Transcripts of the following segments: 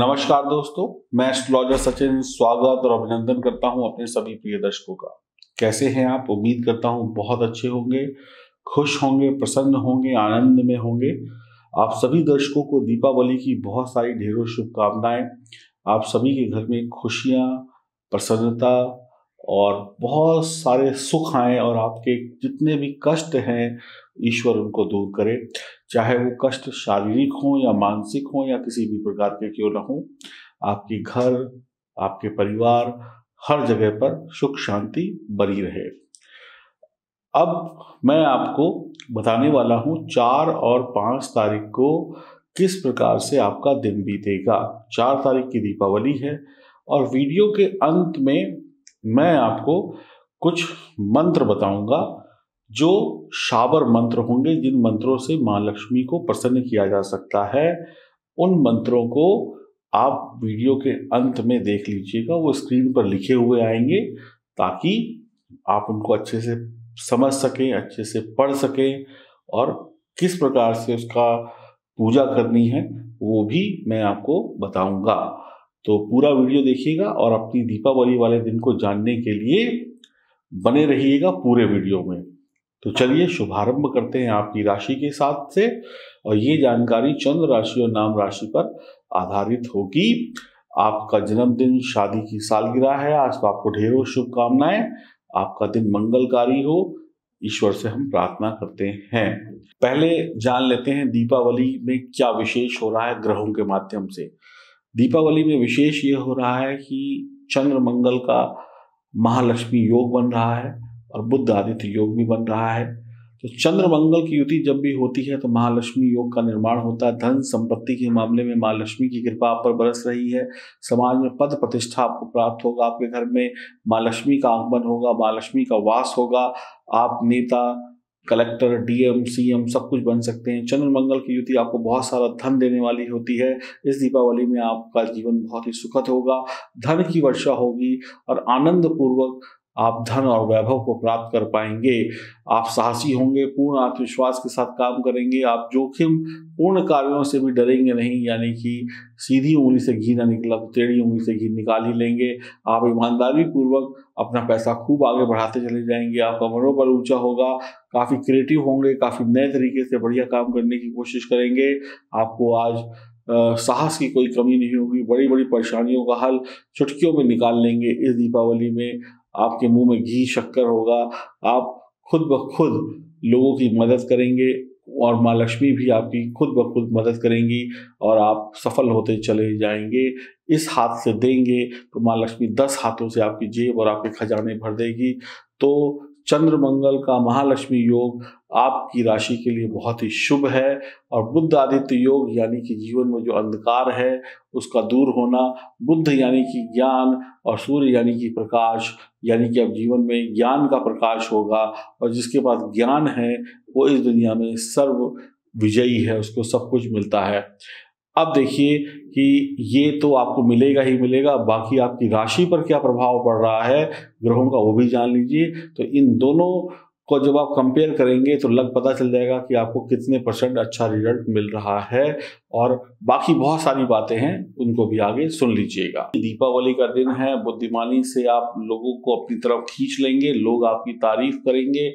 नमस्कार दोस्तों, मैं एस्ट्रोलॉजर सचिन स्वागत और अभिनंदन करता हूं अपने सभी प्रिय दर्शकों का। कैसे हैं आप? उम्मीद करता हूं बहुत अच्छे होंगे, खुश होंगे, प्रसन्न होंगे, आनंद में होंगे। आप सभी दर्शकों को दीपावली की बहुत सारी ढेरों शुभकामनाएं। आप सभी के घर में खुशियां, प्रसन्नता और बहुत सारे सुख आए और आपके जितने भी कष्ट हैं ईश्वर उनको दूर करे। चाहे वो कष्ट शारीरिक हो या मानसिक हो या किसी भी प्रकार के क्यों न हो, आपके घर, आपके परिवार, हर जगह पर सुख शांति बनी रहे। अब मैं आपको बताने वाला हूं 4 और 5 तारीख को किस प्रकार से आपका दिन बीतेगा। 4 तारीख की दीपावली है और वीडियो के अंत में मैं आपको कुछ मंत्र बताऊंगा जो शाबर मंत्र होंगे, जिन मंत्रों से मां लक्ष्मी को प्रसन्न किया जा सकता है। उन मंत्रों को आप वीडियो के अंत में देख लीजिएगा, वो स्क्रीन पर लिखे हुए आएंगे ताकि आप उनको अच्छे से समझ सकें, अच्छे से पढ़ सकें और किस प्रकार से उसका पूजा करनी है वो भी मैं आपको बताऊंगा। तो पूरा वीडियो देखिएगा और अपनी दीपावली वाले दिन को जानने के लिए बने रहिएगा पूरे वीडियो में। तो चलिए शुभारंभ करते हैं आपकी राशि के साथ से, और ये जानकारी चंद्र राशि और नाम राशि पर आधारित होगी। आपका जन्मदिन, शादी की सालगिरह है आज, तो आपको ढेरों शुभकामनाएं। आपका दिन मंगलकारी हो, ईश्वर से हम प्रार्थना करते हैं। पहले जान लेते हैं दीपावली में क्या विशेष हो रहा है ग्रहों के माध्यम से। दीपावली में विशेष ये हो रहा है कि चंद्र मंगल का महालक्ष्मी योग बन रहा है और बुध आदित्य योग भी बन रहा है। तो चंद्र मंगल की युति जब भी होती है तो महालक्ष्मी योग का निर्माण होता है। धन संपत्ति के मामले में मां लक्ष्मी की कृपा आप पर बरस रही है। समाज में पद प्रतिष्ठा आपको प्राप्त होगा। आपके घर में मां लक्ष्मी का आगमन होगा, मां लक्ष्मी का वास होगा। आप नेता, कलेक्टर, डीएम, सीएम सब कुछ बन सकते हैं। चंद्र मंगल की युति आपको बहुत सारा धन देने वाली होती है। इस दीपावली में आपका जीवन बहुत ही सुखद होगा, धन की वर्षा होगी और आनंद पूर्वक आप धन और वैभव को प्राप्त कर पाएंगे। आप साहसी होंगे, पूर्ण आत्मविश्वास के साथ काम करेंगे। आप जोखिम पूर्ण कार्यों से भी डरेंगे नहीं, यानी कि सीधी उंगली से घी ना निकला तो टेढ़ी उंगली से घी निकाल ही लेंगे। आप ईमानदारी पूर्वक अपना पैसा खूब आगे बढ़ाते चले जाएंगे। आपका मनोबल ऊंचा होगा, काफ़ी क्रिएटिव होंगे, काफ़ी नए तरीके से बढ़िया काम करने की कोशिश करेंगे। आपको आज साहस की कोई कमी नहीं होगी। बड़ी बड़ी परेशानियों का हल चुटकियों में निकाल लेंगे। इस दीपावली में आपके मुंह में घी शक्कर होगा। आप खुद ब खुद लोगों की मदद करेंगे और मां लक्ष्मी भी आपकी खुद ब खुद मदद करेंगी और आप सफल होते चले जाएंगे। इस हाथ से देंगे तो मां लक्ष्मी 10 हाथों से आपकी जेब और आपके खजाने भर देगी। तो चंद्र मंगल का महालक्ष्मी योग आपकी राशि के लिए बहुत ही शुभ है। और बुध आदित्य योग यानी कि जीवन में जो अंधकार है उसका दूर होना। बुध यानी कि ज्ञान और सूर्य यानी कि प्रकाश, यानी कि अब जीवन में ज्ञान का प्रकाश होगा और जिसके पास ज्ञान है वो इस दुनिया में सर्व विजयी है, उसको सब कुछ मिलता है। अब देखिए कि ये तो आपको मिलेगा ही मिलेगा, बाकी आपकी राशि पर क्या प्रभाव पड़ रहा है ग्रहों का वो भी जान लीजिए। तो इन दोनों को जब आप कंपेयर करेंगे तो पता चल जाएगा कि आपको कितने % अच्छा रिजल्ट मिल रहा है। और बाकी बहुत सारी बातें हैं, उनको भी आगे सुन लीजिएगा। दीपावली का दिन है, बुद्धिमानी से आप लोगों को अपनी तरफ खींच लेंगे, लोग आपकी तारीफ करेंगे,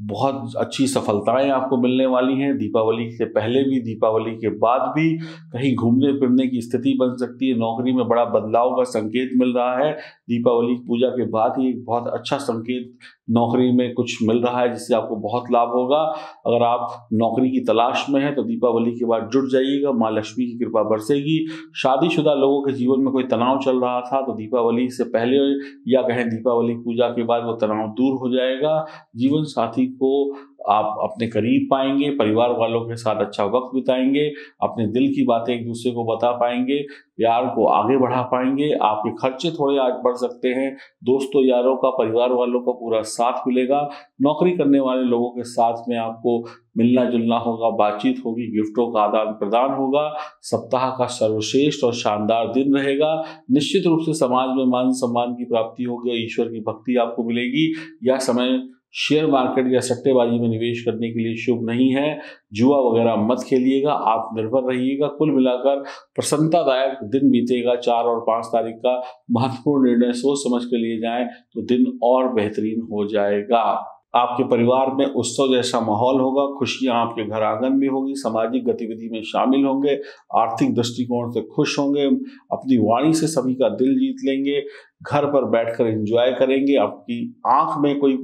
बहुत अच्छी सफलताएं आपको मिलने वाली हैं। दीपावली से पहले भी, दीपावली के बाद भी कहीं घूमने फिरने की स्थिति बन सकती है। नौकरी में बड़ा बदलाव का संकेत मिल रहा है। दीपावली की पूजा के बाद ही बहुत अच्छा संकेत नौकरी में कुछ मिल रहा है जिससे आपको बहुत लाभ होगा। अगर आप नौकरी की तलाश में हैं तो दीपावली के बाद जुट जाइएगा, मां लक्ष्मी की कृपा बरसेगी। शादीशुदा लोगों के जीवन में कोई तनाव चल रहा था तो दीपावली से पहले या कहें दीपावली पूजा के बाद वो तनाव दूर हो जाएगा। जीवन साथी को आप अपने करीब पाएंगे, परिवार वालों के साथ अच्छा वक्त बिताएंगे, अपने दिल की बातें एक दूसरे को बता पाएंगे, प्यार को आगे बढ़ा पाएंगे। आपके खर्चे थोड़े आज बढ़ सकते हैं। दोस्तों यारों का, परिवार वालों का पूरा साथ मिलेगा। नौकरी करने वाले लोगों के साथ में आपको मिलना जुलना होगा, बातचीत होगी, गिफ्टों का आदान प्रदान होगा। सप्ताह का सर्वश्रेष्ठ और शानदार दिन रहेगा। निश्चित रूप से समाज में मान सम्मान की प्राप्ति होगी, ईश्वर की भक्ति आपको मिलेगी। यह समय शेयर मार्केट या सट्टेबाजी में निवेश करने के लिए शुभ नहीं है। जुआ वगैरह मत खेलिएगा, आत्मनिर्भर रहिएगा। कुल मिलाकर प्रसन्नतादायक दिन बीतेगा। 4 और 5 तारीख का महत्वपूर्ण निर्णय सोच समझ कर लिए जाएं तो दिन और बेहतरीन हो जाएगा। आपके परिवार में उत्सव जैसा माहौल होगा, खुशियां आपके घर आंगन में होगी, सामाजिक गतिविधि में शामिल होंगे, आर्थिक दृष्टिकोण से खुश होंगे, अपनी वाणी से सभी का दिल जीत लेंगे, घर पर बैठकर एंजॉय करेंगे। आपकी आंख में कोई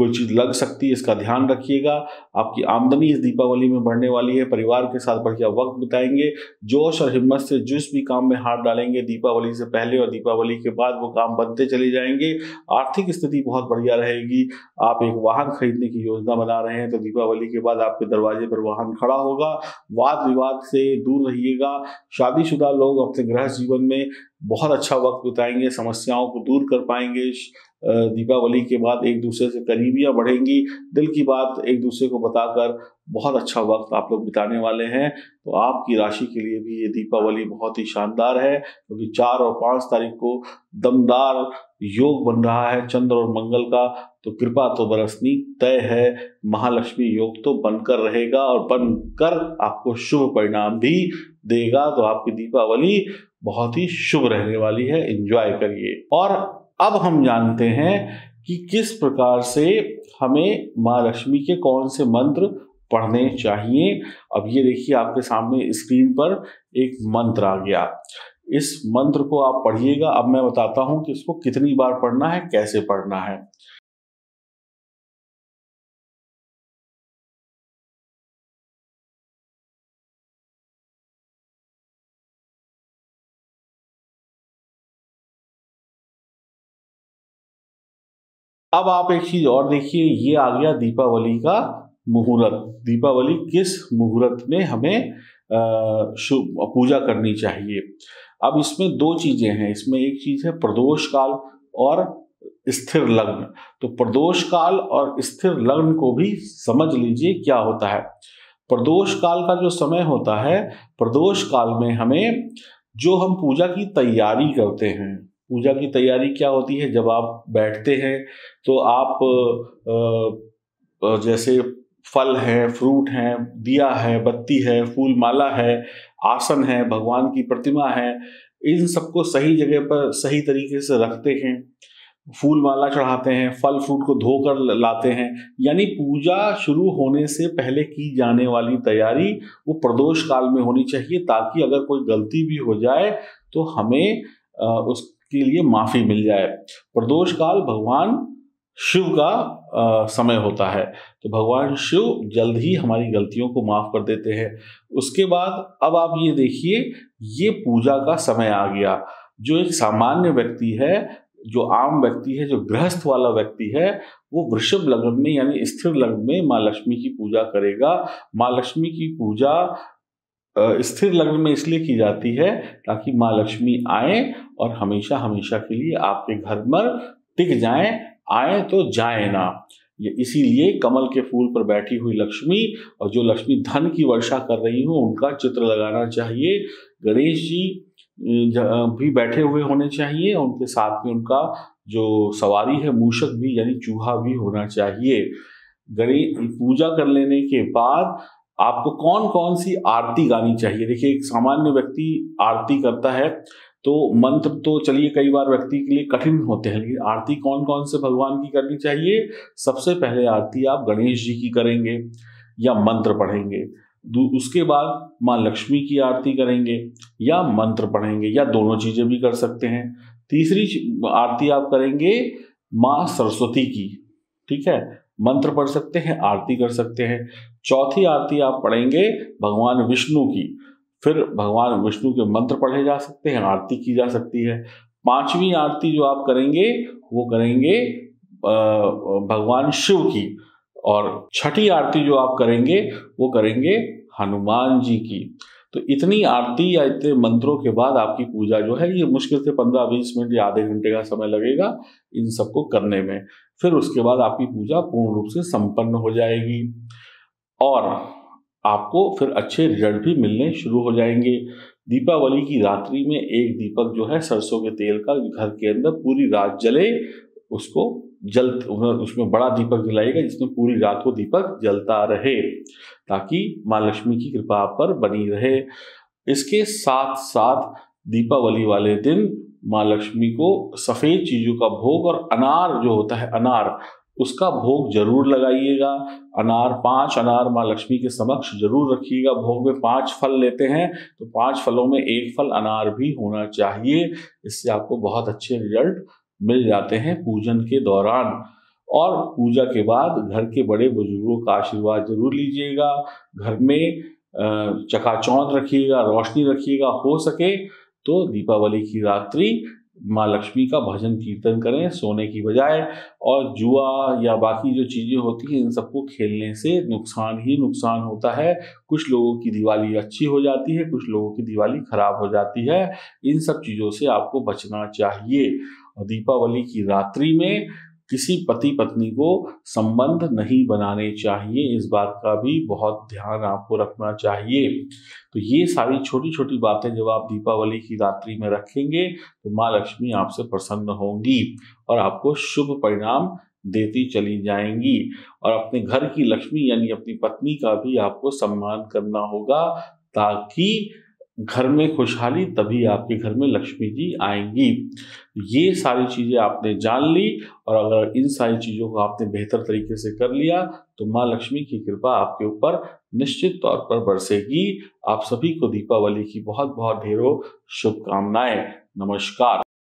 चीज लग सकती है, इसका ध्यान रखिएगा। आपकी आमदनी इस दीपावली में बढ़ने वाली है। परिवार के साथ बढ़िया वक्त बिताएंगे। जोश और हिम्मत से जिस भी काम में हाथ डालेंगे दीपावली से पहले और दीपावली के बाद वो काम बनते चले जाएंगे। आर्थिक स्थिति बहुत बढ़िया रहेगी। आप एक वाहन खरीदने की योजना बना रहे हैं तो दीपावली के बाद आपके दरवाजे पर वाहन खड़ा होगा। वाद विवाद से दूर रहिएगा। शादीशुदा लोग अपने गृह जीवन में बहुत अच्छा वक्त बिताएंगे, समस्याओं को दूर कर पाएंगे। दीपावली के बाद एक दूसरे से करीबियां बढ़ेंगी। दिल की बात एक दूसरे को बताकर बहुत अच्छा वक्त आप लोग बिताने वाले हैं। तो आपकी राशि के लिए भी ये दीपावली बहुत ही शानदार है, क्योंकि 4 और 5 तारीख को दमदार योग बन रहा है चंद्र और मंगल का। तो कृपा तो बरसनी तय है। महालक्ष्मी योग तो बनकर रहेगा और बनकर आपको शुभ परिणाम भी देगा। तो आपकी दीपावली बहुत ही शुभ रहने वाली है। एंजॉय करिए। और अब हम जानते हैं कि किस प्रकार से हमें माँ लक्ष्मी के कौन से मंत्र पढ़ने चाहिए। अब ये देखिए आपके सामने स्क्रीन पर एक मंत्र आ गया। इस मंत्र को आप पढ़िएगा। अब मैं बताता हूं कि इसको कितनी बार पढ़ना है, कैसे पढ़ना है। अब आप एक चीज और देखिए, ये आ गया दीपावली का मुहूर्त। दीपावली किस मुहूर्त में हमें पूजा करनी चाहिए। अब इसमें 2 चीजें हैं। इसमें एक चीज है प्रदोष काल और स्थिर लग्न। तो प्रदोष काल और स्थिर लग्न को भी समझ लीजिए क्या होता है। प्रदोष काल का जो समय होता है, प्रदोष काल में हमें जो हम पूजा की तैयारी करते हैं, पूजा की तैयारी क्या होती है, जब आप बैठते हैं तो आप जैसे फल है, फ्रूट है, दिया है, बत्ती है, फूल माला है, आसन है, भगवान की प्रतिमा है, इन सबको सही जगह पर सही तरीके से रखते हैं। फूल माला चढ़ाते हैं, फल फ्रूट को धोकर लाते हैं। यानी पूजा शुरू होने से पहले की जाने वाली तैयारी वो प्रदोष काल में होनी चाहिए, ताकि अगर कोई गलती भी हो जाए तो हमें उसके लिए माफी मिल जाए। प्रदोष काल भगवान शिव का समय होता है, तो भगवान शिव जल्द ही हमारी गलतियों को माफ कर देते हैं। उसके बाद अब आप ये देखिए, ये पूजा का समय आ गया। जो एक सामान्य व्यक्ति है, जो आम व्यक्ति है, जो गृहस्थ वाला व्यक्ति है, वो वृषभ लग्न में यानी स्थिर लग्न में माँ लक्ष्मी की पूजा करेगा। माँ लक्ष्मी की पूजा स्थिर लग्न में इसलिए की जाती है ताकि माँ लक्ष्मी आए और हमेशा हमेशा के लिए आपके घर पर टिक जाएं, आए तो जाए ना। ये इसीलिए कमल के फूल पर बैठी हुई लक्ष्मी और जो लक्ष्मी धन की वर्षा कर रही हो उनका चित्र लगाना चाहिए। गणेश जी भी बैठे हुए होने चाहिए, उनके साथ में उनका जो सवारी है मूषक भी यानी चूहा भी होना चाहिए। गणेश पूजा कर लेने के बाद आपको कौन कौन सी आरती गानी चाहिए। देखिए, एक सामान्य व्यक्ति आरती करता है तो मंत्र तो चलिए कई बार व्यक्ति के लिए कठिन होते हैं, लेकिन आरती कौन कौन से भगवान की करनी चाहिए। सबसे पहले आरती आप गणेश जी की करेंगे या मंत्र पढ़ेंगे। उसके बाद माँ लक्ष्मी की आरती करेंगे या मंत्र पढ़ेंगे, या दोनों चीजें भी कर सकते हैं। तीसरी आरती आप करेंगे माँ सरस्वती की, ठीक है, मंत्र पढ़ सकते हैं, आरती कर सकते हैं। चौथी आरती आप पढ़ेंगे भगवान विष्णु की, फिर भगवान विष्णु के मंत्र पढ़े जा सकते हैं, आरती की जा सकती है। पांचवी आरती जो आप करेंगे वो करेंगे भगवान शिव की, और छठी आरती जो आप करेंगे वो करेंगे हनुमान जी की। तो इतनी आरती या इतने मंत्रों के बाद आपकी पूजा जो है ये मुश्किल से 15-20 मिनट या आधे घंटे का समय लगेगा इन सबको करने में। फिर उसके बाद आपकी पूजा पूर्ण रूप से संपन्न हो जाएगी और आपको फिर अच्छे रिजल्ट भी मिलने शुरू हो जाएंगे। दीपावली की रात्रि में एक दीपक जो है सरसों के तेल का घर के अंदर पूरी रात जले, उसको उसमें बड़ा दीपक जलाइएगा जिसमें पूरी रात को दीपक जलता रहे, ताकि माँ लक्ष्मी की कृपा आप पर बनी रहे। इसके साथ साथ दीपावली वाले दिन माँ लक्ष्मी को सफेद चीजों का भोग और अनार जो होता है अनार, उसका भोग जरूर लगाइएगा। 5 अनार माँ लक्ष्मी के समक्ष जरूर रखिएगा। भोग में 5 फल लेते हैं तो 5 फलों में 1 फल अनार भी होना चाहिए। इससे आपको बहुत अच्छे रिजल्ट मिल जाते हैं पूजन के दौरान। और पूजा के बाद घर के बड़े बुजुर्गों का आशीर्वाद जरूर लीजिएगा। घर में चकाचौंध रखिएगा, रोशनी रखिएगा। हो सके तो दीपावली की रात्रि माँ लक्ष्मी का भजन कीर्तन करें सोने की बजाय। और जुआ या बाकी जो चीज़ें होती हैं इन सबको खेलने से नुकसान ही नुकसान होता है। कुछ लोगों की दिवाली अच्छी हो जाती है, कुछ लोगों की दिवाली खराब हो जाती है। इन सब चीज़ों से आपको बचना चाहिए। और दीपावली की रात्रि में किसी पति पत्नी को संबंध नहीं बनाने चाहिए, इस बात का भी बहुत ध्यान आपको रखना चाहिए। तो ये सारी छोटी छोटी बातें जब आप दीपावली की रात्रि में रखेंगे तो माँ लक्ष्मी आपसे प्रसन्न होंगी और आपको शुभ परिणाम देती चली जाएंगी। और अपने घर की लक्ष्मी यानी अपनी पत्नी का भी आपको सम्मान करना होगा, ताकि घर में खुशहाली, तभी आपके घर में लक्ष्मी जी आएंगी। ये सारी चीज़ें आपने जान ली और अगर इन सारी चीज़ों को आपने बेहतर तरीके से कर लिया तो माँ लक्ष्मी की कृपा आपके ऊपर निश्चित तौर पर बरसेगी। आप सभी को दीपावली की बहुत बहुत ढेरों शुभकामनाएं। नमस्कार।